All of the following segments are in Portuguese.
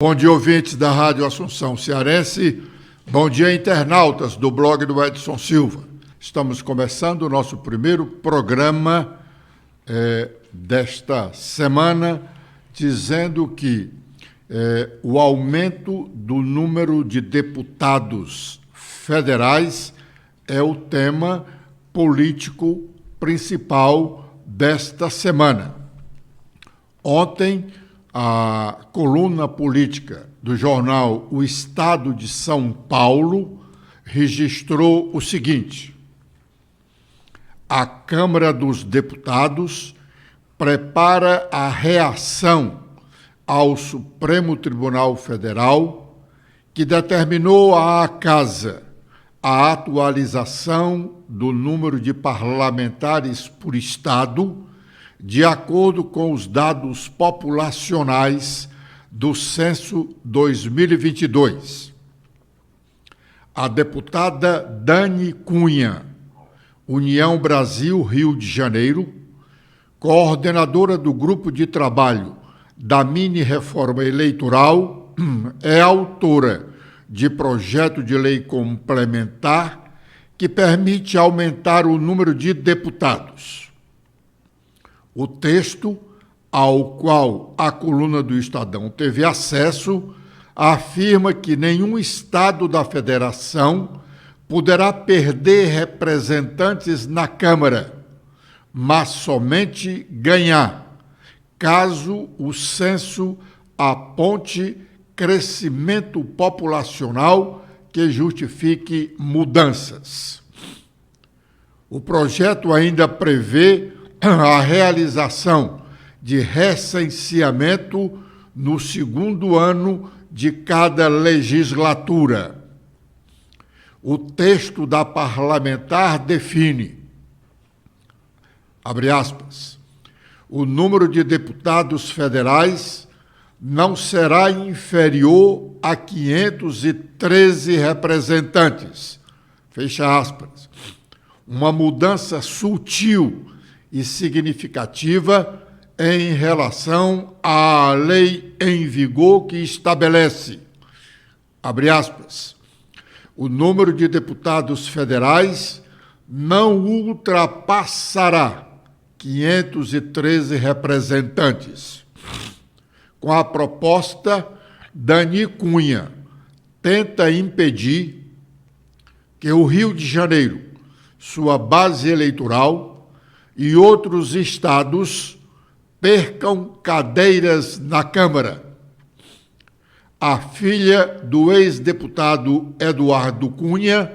Bom dia, ouvintes da Rádio Assunção Cearense. Bom dia, internautas do blog do Edson Silva. Estamos começando o nosso primeiro programa desta semana, dizendo que o aumento do número de deputados federais é o tema político principal desta semana. Ontem, a coluna política do jornal O Estado de São Paulo registrou o seguinte: a Câmara dos Deputados prepara a reação ao Supremo Tribunal Federal, que determinou à Casa a atualização do número de parlamentares por estado, de acordo com os dados populacionais do Censo 2022. A deputada Dani Cunha, União Brasil Rio de Janeiro, coordenadora do grupo de trabalho da mini-reforma eleitoral, é autora de projeto de lei complementar que permite aumentar o número de deputados. O texto, ao qual a coluna do Estadão teve acesso, afirma que nenhum estado da federação poderá perder representantes na Câmara, mas somente ganhar, caso o censo aponte crescimento populacional que justifique mudanças. O projeto ainda prevê a realização de recenseamento no segundo ano de cada legislatura. O texto da parlamentar define, abre aspas, o número de deputados federais não será inferior a 513 representantes, fecha aspas. Uma mudança sutil e significativa em relação à lei em vigor que estabelece, abre aspas, o número de deputados federais não ultrapassará 513 representantes. Com a proposta, Dani Cunha tenta impedir que o Rio de Janeiro, sua base eleitoral, e outros estados percam cadeiras na Câmara. A filha do ex-deputado Eduardo Cunha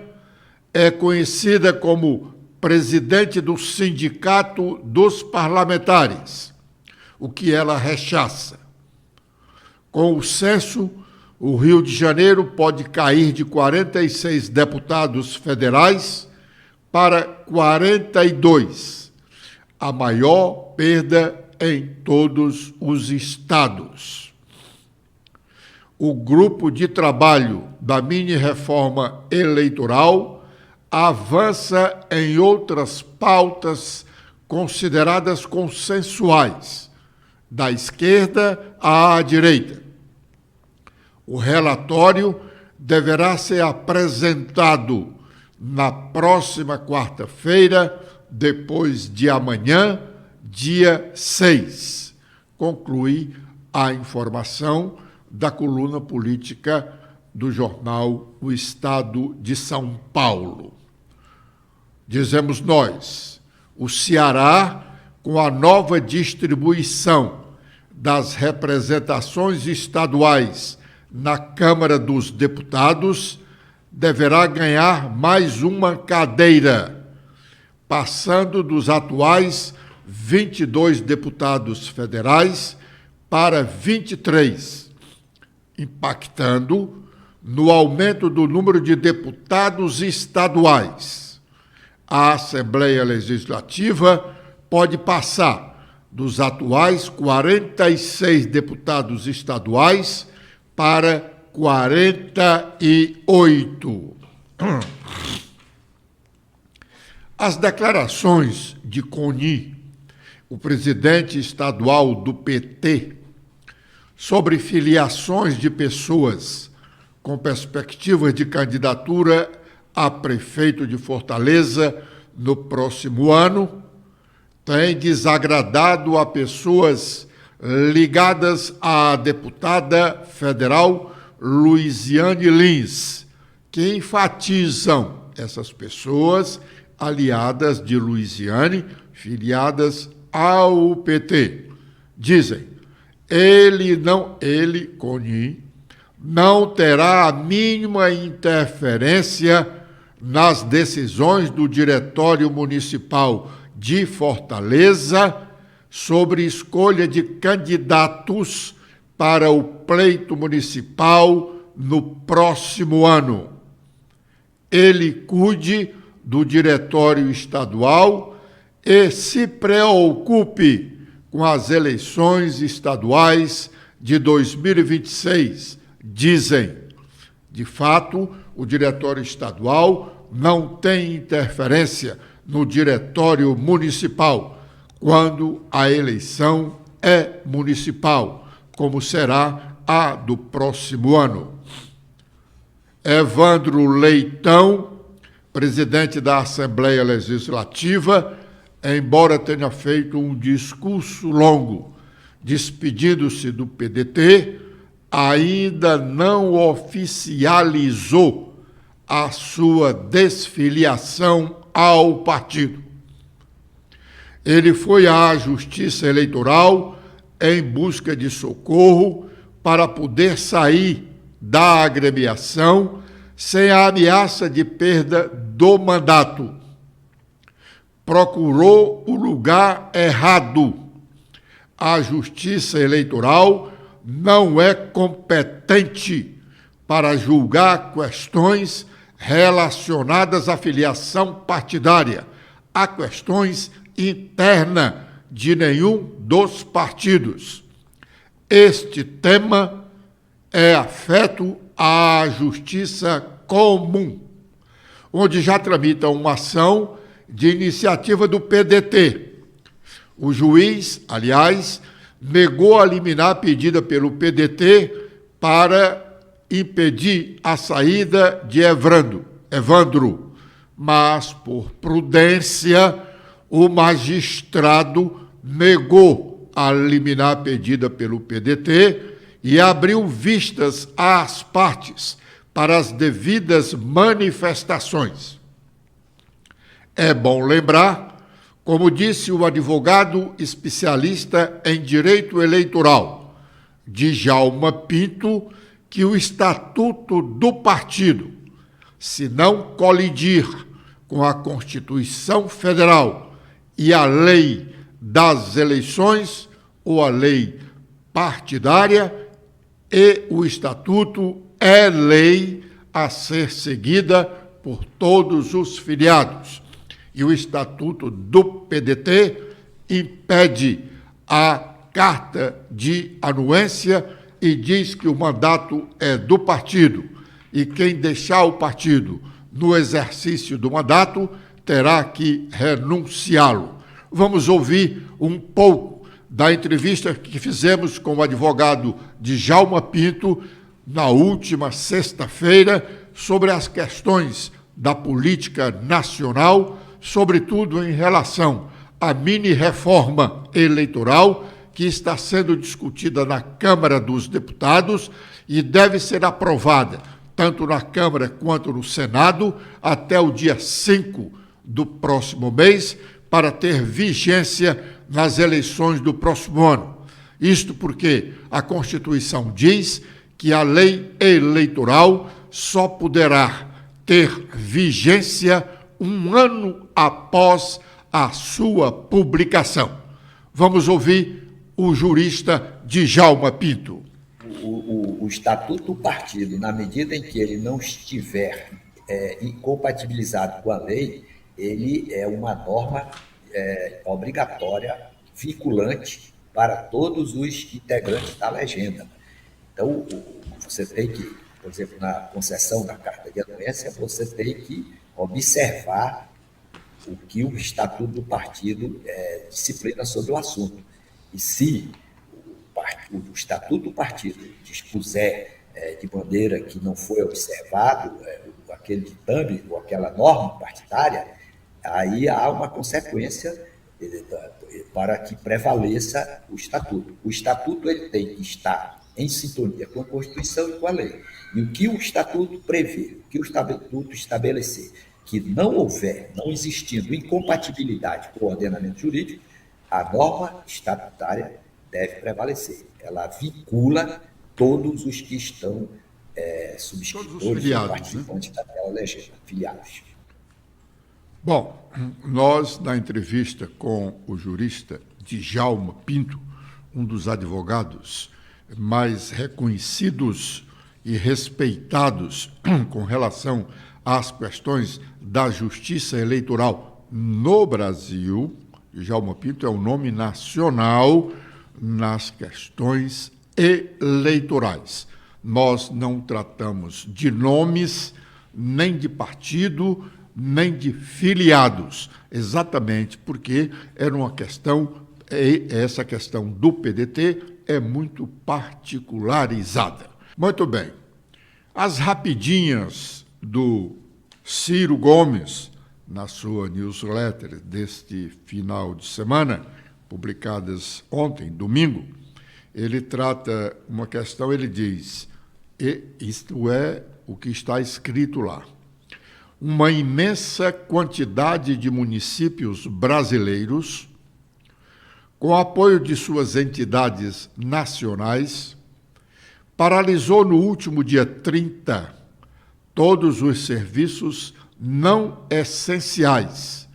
é conhecida como presidente do Sindicato dos Parlamentares, o que ela rechaça. Com o censo, o Rio de Janeiro pode cair de 46 deputados federais para 42, a maior perda em todos os estados. O grupo de trabalho da mini-reforma eleitoral avança em outras pautas consideradas consensuais, da esquerda à direita. O relatório deverá ser apresentado na próxima quarta-feira, depois de amanhã, dia 6, conclui a informação da coluna política do jornal O Estado de São Paulo. Dizemos nós, o Ceará, com a nova distribuição das representações estaduais na Câmara dos Deputados, deverá ganhar mais uma cadeira, passando dos atuais 22 deputados federais para 23, impactando no aumento do número de deputados estaduais. A Assembleia Legislativa pode passar dos atuais 46 deputados estaduais para 48. As declarações de Coni, o presidente estadual do PT, sobre filiações de pessoas com perspectivas de candidatura a prefeito de Fortaleza no próximo ano, tem desagradado a pessoas ligadas à deputada federal Luiziane Lins, que enfatizam essas pessoas aliadas de Luiziane, filiadas ao PT. Dizem, Coni, não terá a mínima interferência nas decisões do Diretório Municipal de Fortaleza sobre escolha de candidatos para o pleito municipal no próximo ano. Ele cuide do Diretório Estadual e se preocupe com as eleições estaduais de 2026, dizem. De fato, o Diretório Estadual não tem interferência no Diretório Municipal, quando a eleição é municipal, como será a do próximo ano. Evandro Leitão, presidente da Assembleia Legislativa, embora tenha feito um discurso longo, despedindo-se do PDT, ainda não oficializou a sua desfiliação ao partido. Ele foi à Justiça Eleitoral em busca de socorro para poder sair da agremiação sem a ameaça de perda do mandato. Procurou o lugar errado. A Justiça Eleitoral não é competente para julgar questões relacionadas à filiação partidária, a questões internas de nenhum dos partidos. Este tema é afeto à Justiça Comum, onde já tramita uma ação de iniciativa do PDT. O juiz, aliás, negou a liminar pedida pelo PDT para impedir a saída de Evandro, mas, por prudência, o magistrado negou a liminar pedida pelo PDT e abriu vistas às partes para as devidas manifestações. É bom lembrar, como disse o advogado especialista em direito eleitoral, Djalma Pinto, que o estatuto do partido, se não colidir com a Constituição Federal e a lei das eleições ou a lei partidária, e o estatuto é lei a ser seguida por todos os filiados. E o estatuto do PDT impede a carta de anuência e diz que o mandato é do partido, e quem deixar o partido no exercício do mandato terá que renunciá-lo. Vamos ouvir um pouco da entrevista que fizemos com o advogado Djalma Pinto na última sexta-feira sobre as questões da política nacional, sobretudo em relação à mini-reforma eleitoral que está sendo discutida na Câmara dos Deputados e deve ser aprovada tanto na Câmara quanto no Senado até o dia 5 do próximo mês, para ter vigência nas eleições do próximo ano. Isto porque a Constituição diz que a lei eleitoral só poderá ter vigência um ano após a sua publicação. Vamos ouvir o jurista Djalma Pinto. O estatuto do partido, na medida em que ele não estiver incompatibilizado com a lei, ele é uma norma obrigatória, vinculante para todos os integrantes da legenda. Então, você tem que, por exemplo, na concessão da carta de anuência, você tem que observar o que o estatuto do partido disciplina sobre o assunto. E se o partido o Estatuto do Partido dispuser de maneira que não foi observado aquele ditame ou aquela norma partidária, aí há uma consequência para que prevaleça o Estatuto. O Estatuto ele tem que estar em sintonia com a Constituição e com a lei. E o que o Estatuto prevê, o que o Estatuto estabelecer, que não existindo incompatibilidade com o ordenamento jurídico, a norma estatutária deve prevalecer. Ela vincula todos os que estão subscritores e participantes daquela legenda, filiados. Bom, nós, na entrevista com o jurista Djalma Pinto, um dos advogados mais reconhecidos e respeitados com relação às questões da justiça eleitoral no Brasil, Djalma Pinto é um nome nacional nas questões eleitorais. Nós não tratamos de nomes, nem de partido, nem de filiados, exatamente porque era uma questão, essa questão do PDT é muito particularizada. Muito bem. As rapidinhas do Ciro Gomes, na sua newsletter deste final de semana, publicadas ontem, domingo, ele trata uma questão, ele diz, e isto é o que está escrito lá, uma imensa quantidade de municípios brasileiros, com apoio de suas entidades nacionais, paralisou no último dia 30 todos os serviços não essenciais,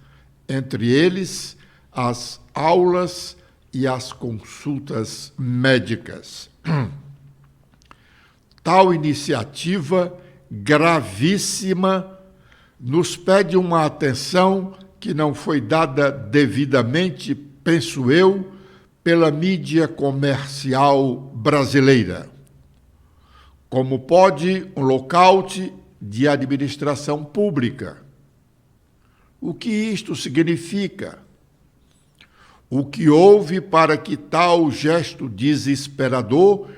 entre eles as aulas e as consultas médicas. Tal iniciativa gravíssima nos pede uma atenção que não foi dada devidamente, penso eu, pela mídia comercial brasileira. Como pode um lockout de administração pública? O que isto significa? O que houve para que tal gesto desesperador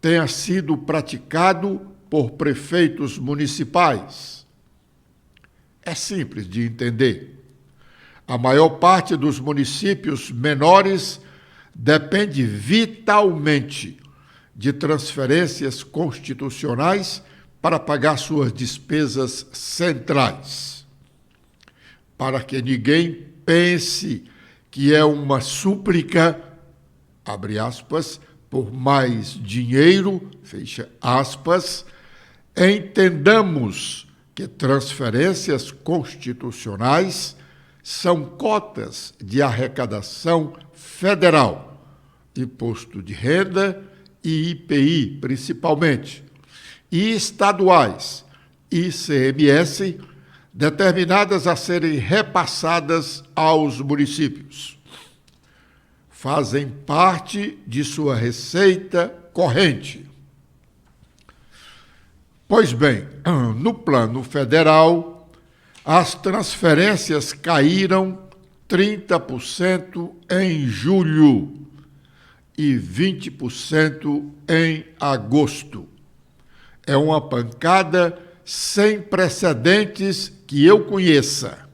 tenha sido praticado por prefeitos municipais? É simples de entender. A maior parte dos municípios menores depende vitalmente de transferências constitucionais para pagar suas despesas centrais. Para que ninguém pense que é uma súplica, abre aspas, por mais dinheiro, fecha aspas, entendamos que transferências constitucionais são cotas de arrecadação federal, imposto de renda e IPI, principalmente, e estaduais, ICMS, determinadas a serem repassadas aos municípios. Fazem parte de sua receita corrente. Pois bem, no plano federal, as transferências caíram 30% em julho e 20% em agosto. É uma pancada sem precedentes que eu conheça.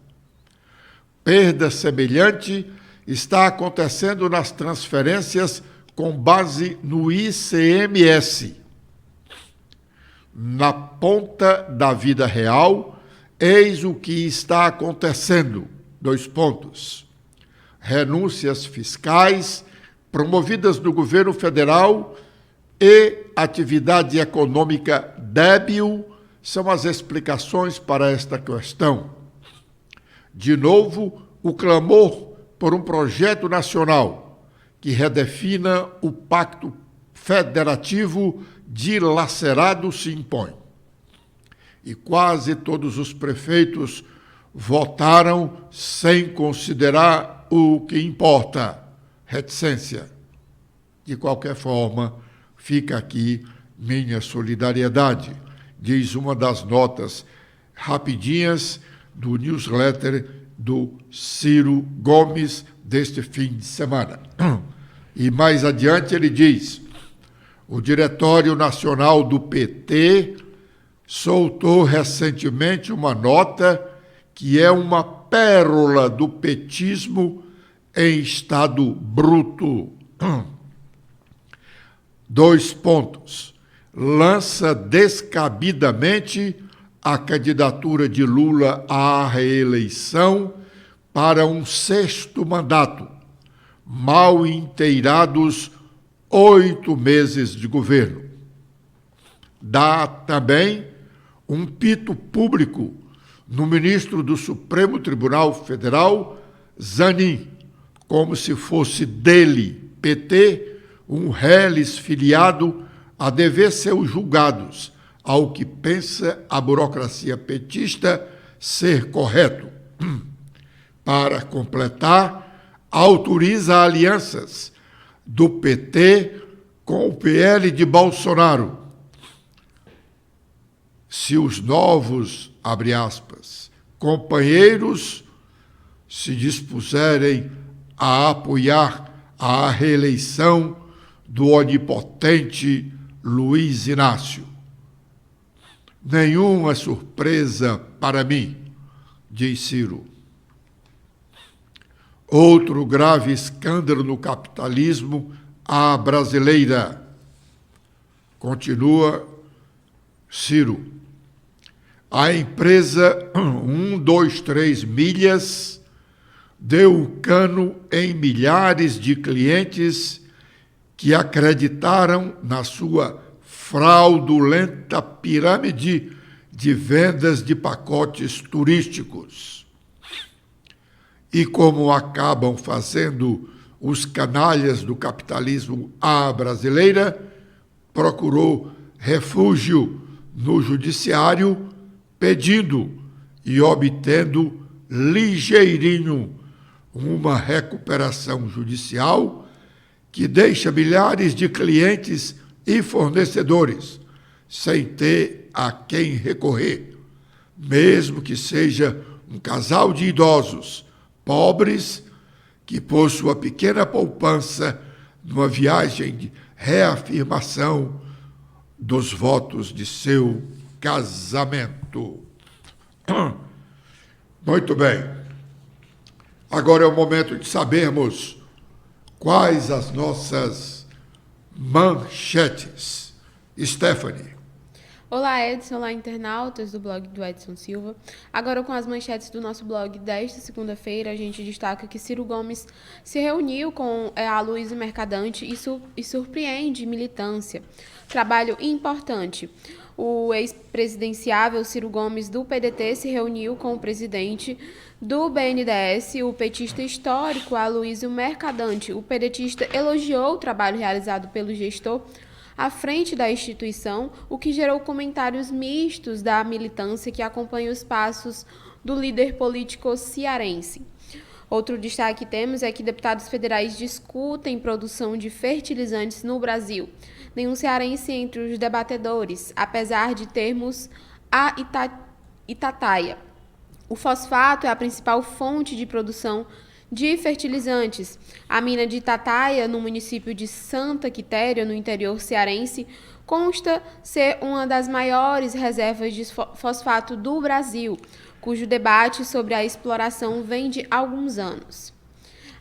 Perda semelhante está acontecendo nas transferências com base no ICMS. Na ponta da vida real, eis o que está acontecendo. 2 pontos. Renúncias fiscais promovidas no governo federal e atividade econômica débil são as explicações para esta questão. De novo, o clamor por um projeto nacional que redefina o pacto federativo dilacerado se impõe. E quase todos os prefeitos votaram sem considerar o que importa, reticência. De qualquer forma, fica aqui minha solidariedade, diz uma das notas rapidinhas do newsletter do Ciro Gomes deste fim de semana. E mais adiante ele diz, O Diretório Nacional do PT soltou recentemente uma nota que é uma pérola do petismo em estado bruto. 2 pontos. Lança descabidamente a candidatura de Lula à reeleição para um 6º mandato, mal inteirados 8 meses de governo. Dá também um pito público no ministro do Supremo Tribunal Federal, Zanin, como se fosse dele, PT, um reles filiado a dever seus julgados, ao que pensa a burocracia petista ser correto. Para completar, autoriza alianças do PT com o PL de Bolsonaro. Se os novos, abre aspas, companheiros se dispuserem a apoiar a reeleição do onipotente Luiz Inácio. Nenhuma surpresa para mim, diz Ciro. Outro grave escândalo no capitalismo à brasileira. Continua Ciro. A empresa 123 Milhas deu cano em milhares de clientes que acreditaram na sua fraudulenta pirâmide de vendas de pacotes turísticos. E como acabam fazendo os canalhas do capitalismo à brasileira, procurou refúgio no judiciário, pedindo e obtendo ligeirinho uma recuperação judicial que deixa milhares de clientes e fornecedores sem ter a quem recorrer, mesmo que seja um casal de idosos pobres que, por sua pequena poupança, numa viagem de reafirmação dos votos de seu casamento. Muito bem. Agora é o momento de sabermos quais as nossas manchetes. Stephanie. Olá, Edson, olá, internautas do blog do Edson Silva. Agora com as manchetes do nosso blog desta segunda-feira, a gente destaca que Ciro Gomes se reuniu com a Luísa Mercadante e surpreende militância. Trabalho importante. O ex-presidenciável Ciro Gomes, do PDT, se reuniu com o presidente do BNDES, o petista histórico Aloysio Mercadante. O pedetista elogiou o trabalho realizado pelo gestor à frente da instituição, o que gerou comentários mistos da militância que acompanha os passos do líder político cearense. Outro destaque que temos é que deputados federais discutem produção de fertilizantes no Brasil. Nenhum cearense entre os debatedores, apesar de termos a Itataia. O fosfato é a principal fonte de produção de fertilizantes. A mina de Itataia, no município de Santa Quitéria, no interior cearense, consta ser uma das maiores reservas de fosfato do Brasil, cujo debate sobre a exploração vem de alguns anos.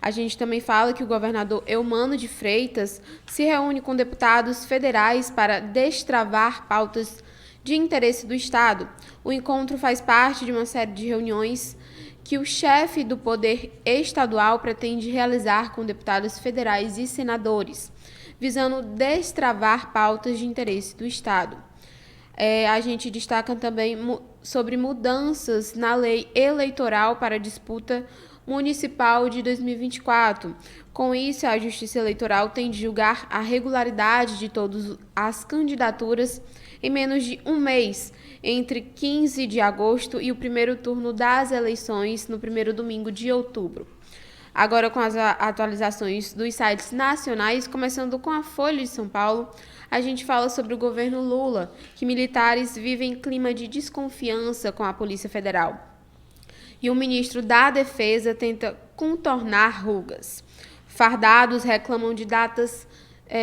A gente também fala que o governador Eumano de Freitas se reúne com deputados federais para destravar pautas de interesse do Estado. O encontro faz parte de uma série de reuniões que o chefe do Poder Estadual pretende realizar com deputados federais e senadores, visando destravar pautas de interesse do Estado. A gente destaca também sobre mudanças na lei eleitoral para a disputa municipal de 2024. Com isso, a Justiça Eleitoral tem de julgar a regularidade de todas as candidaturas em menos de um mês, entre 15 de agosto e o primeiro turno das eleições no primeiro domingo de outubro. Agora com as atualizações dos sites nacionais, começando com a Folha de São Paulo, a gente fala sobre o governo Lula, que militares vivem clima de desconfiança com a Polícia Federal. E o ministro da Defesa tenta contornar rugas. Fardados reclamam de datas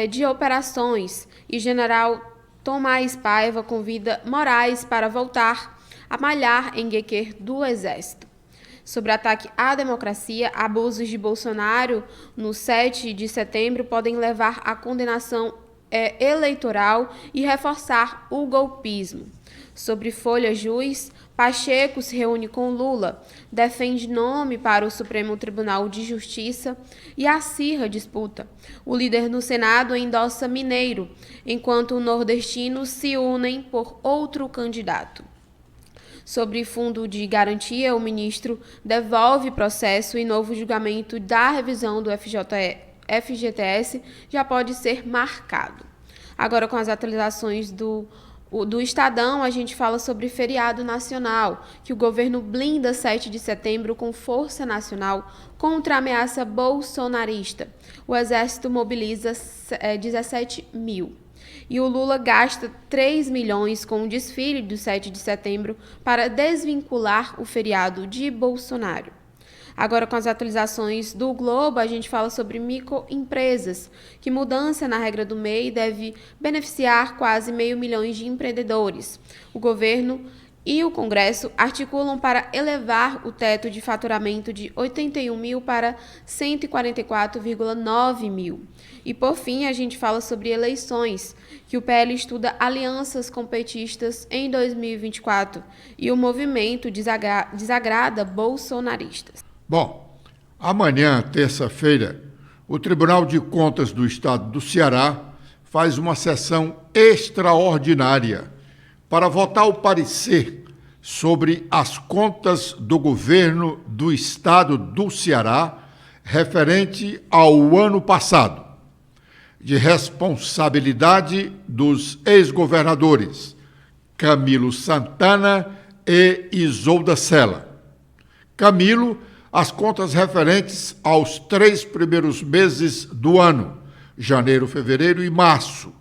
de Operações e General Tomás Paiva convida Moraes para voltar a malhar em Guequer do Exército. Sobre ataque à democracia, abusos de Bolsonaro no 7 de setembro podem levar à condenação eleitoral e reforçar o golpismo. Sobre Folha Juiz, Pacheco se reúne com Lula, defende nome para o Supremo Tribunal de Justiça e acirra disputa. O líder no Senado endossa Mineiro, enquanto os nordestinos se unem por outro candidato. Sobre fundo de garantia, o ministro devolve processo e novo julgamento da revisão do FGTS já pode ser marcado. Agora, com as atualizações do Estadão, a gente fala sobre feriado nacional, que o governo blinda 7 de setembro com força nacional contra a ameaça bolsonarista. O Exército mobiliza 17 mil. E o Lula gasta 3 milhões com o desfile do 7 de setembro para desvincular o feriado de Bolsonaro. Agora, com as atualizações do Globo, a gente fala sobre microempresas, que mudança na regra do MEI deve beneficiar quase 500 mil de empreendedores. O governo e o Congresso articulam para elevar o teto de faturamento de 81 mil para 144,9 mil. E, por fim, a gente fala sobre eleições, que o PL estuda alianças competistas em 2024 e o movimento desagrada bolsonaristas. Bom, amanhã, terça-feira, o Tribunal de Contas do Estado do Ceará faz uma sessão extraordinária para votar o parecer sobre as contas do governo do Estado do Ceará referente ao ano passado, de responsabilidade dos ex-governadores Camilo Santana e Isolda Sela. Camilo, as contas referentes aos 3 primeiros meses do ano, janeiro, fevereiro e março,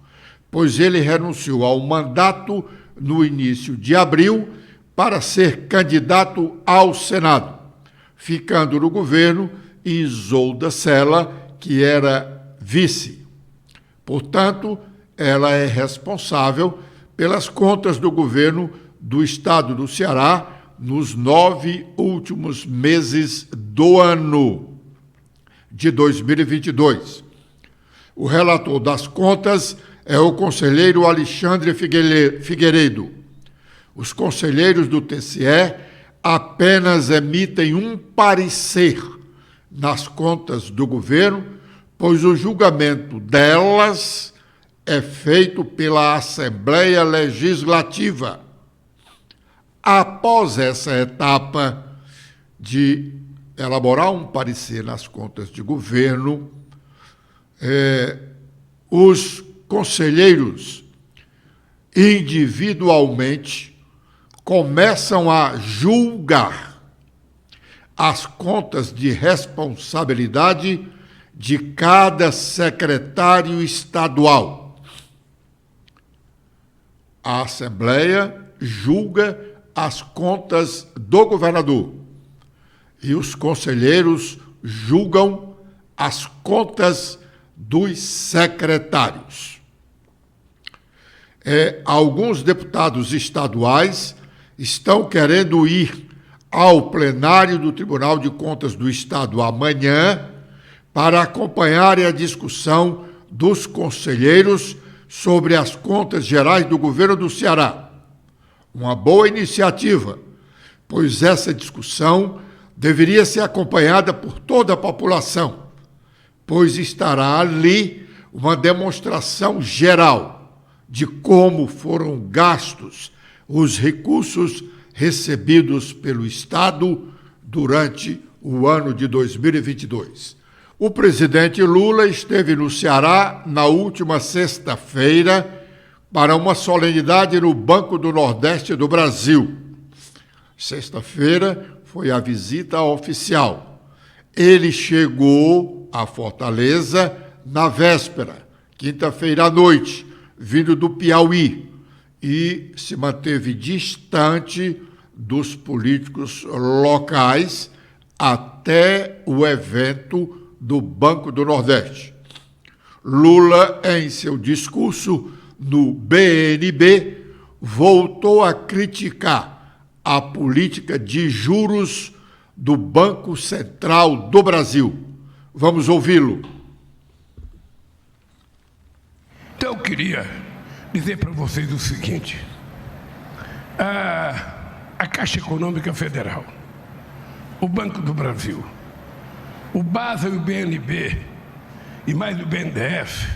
pois ele renunciou ao mandato no início de abril para ser candidato ao Senado, ficando no governo Isolda Sela, que era vice. Portanto, ela é responsável pelas contas do governo do Estado do Ceará nos 9 últimos meses do ano de 2022. O relator das contas é o conselheiro Alexandre Figueiredo. Os conselheiros do TCE apenas emitem um parecer nas contas do governo, pois o julgamento delas é feito pela Assembleia Legislativa. Após essa etapa de elaborar um parecer nas contas de governo, os conselheiros individualmente começam a julgar as contas de responsabilidade de cada secretário estadual. A Assembleia julga as contas do governador e os conselheiros julgam as contas dos secretários. Alguns deputados estaduais estão querendo ir ao plenário do Tribunal de Contas do Estado amanhã para acompanharem a discussão dos conselheiros sobre as contas gerais do governo do Ceará. Uma boa iniciativa, pois essa discussão deveria ser acompanhada por toda a população, pois estará ali uma demonstração geral de como foram gastos os recursos recebidos pelo Estado durante o ano de 2022. O presidente Lula esteve no Ceará na última sexta-feira para uma solenidade no Banco do Nordeste do Brasil. Sexta-feira foi a visita oficial. Ele chegou a Fortaleza na véspera, quinta-feira à noite, vindo do Piauí, e se manteve distante dos políticos locais até o evento do Banco do Nordeste. Lula, em seu discurso no BNB, voltou a criticar a política de juros do Banco Central do Brasil. Vamos ouvi-lo. Então, eu queria dizer para vocês o seguinte: a Caixa Econômica Federal, o Banco do Brasil, o Basel e o BNB, e mais o BNDES,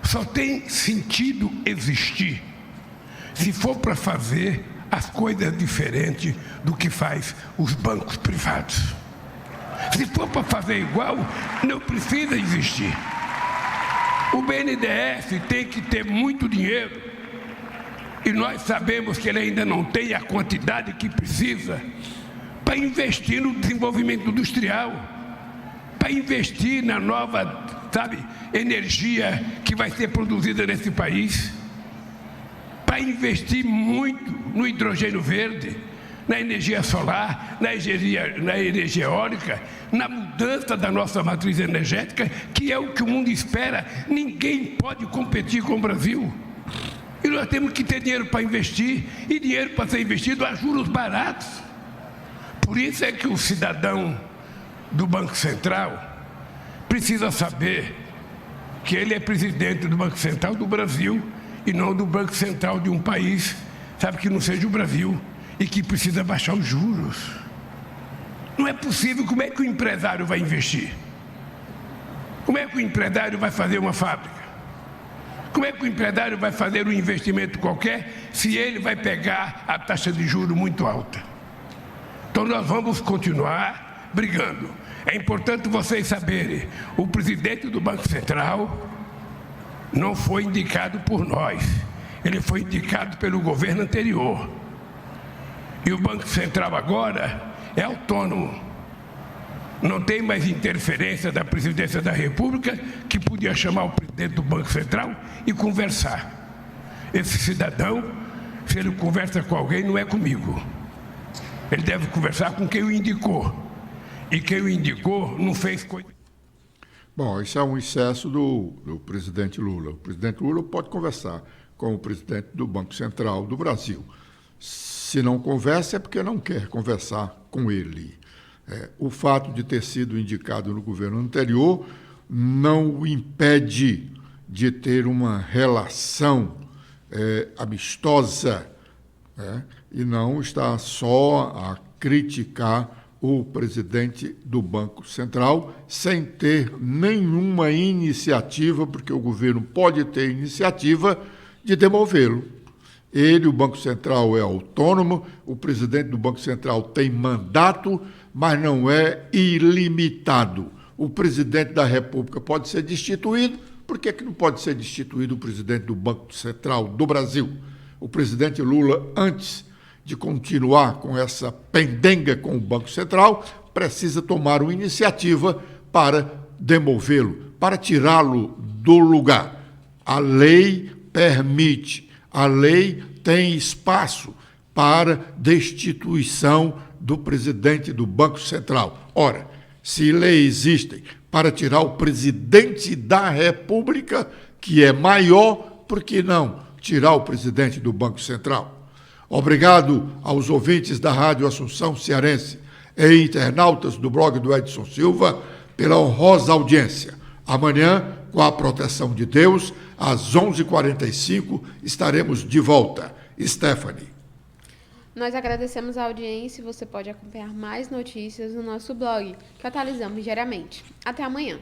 só tem sentido existir se for para fazer as coisas diferentes do que faz os bancos privados. Se for para fazer igual, não precisa existir. O BNDES tem que ter muito dinheiro, e nós sabemos que ele ainda não tem a quantidade que precisa para investir no desenvolvimento industrial, para investir na nova, energia que vai ser produzida nesse país, para investir muito no hidrogênio verde, na energia solar, na energia eólica, na mudança da nossa matriz energética, que é o que o mundo espera. Ninguém pode competir com o Brasil. E nós temos que ter dinheiro para investir, e dinheiro para ser investido a juros baratos. Por isso é que o cidadão do Banco Central precisa saber que ele é presidente do Banco Central do Brasil e não do Banco Central de um país, que não seja o Brasil, e que precisa baixar os juros. Não é possível. Como é que o empresário vai investir? Como é que o empresário vai fazer uma fábrica? Como é que o empresário vai fazer um investimento qualquer se ele vai pegar a taxa de juros muito alta? Então nós vamos continuar brigando. É importante vocês saberem, o presidente do Banco Central não foi indicado por nós, ele foi indicado pelo governo anterior. E o Banco Central agora é autônomo. Não tem mais interferência da Presidência da República, que podia chamar o presidente do Banco Central e conversar. Esse cidadão, se ele conversa com alguém, não é comigo. Ele deve conversar com quem o indicou. E quem o indicou não fez coisa. Bom, isso é um excesso do presidente Lula. O presidente Lula pode conversar com o presidente do Banco Central do Brasil. Se não conversa, é porque não quer conversar com ele. O fato de ter sido indicado no governo anterior não o impede de ter uma relação amistosa, e não está só a criticar o presidente do Banco Central sem ter nenhuma iniciativa, porque o governo pode ter iniciativa de demovê-lo. Ele, o Banco Central, é autônomo, o presidente do Banco Central tem mandato, mas não é ilimitado. O presidente da República pode ser destituído. Por que não pode ser destituído o presidente do Banco Central do Brasil? O presidente Lula, antes de continuar com essa pendenga com o Banco Central, precisa tomar uma iniciativa para demovê-lo, para tirá-lo do lugar. A lei permite, a lei tem espaço para destituição do presidente do Banco Central. Ora, se leis existem para tirar o presidente da República, que é maior, por que não tirar o presidente do Banco Central? Obrigado aos ouvintes da Rádio Assunção Cearense e internautas do blog do Edson Silva pela honrosa audiência. Amanhã, com a proteção de Deus, às 11h45, estaremos de volta. Stephanie. Nós agradecemos a audiência e você pode acompanhar mais notícias no nosso blog, que atualizamos diariamente. Até amanhã.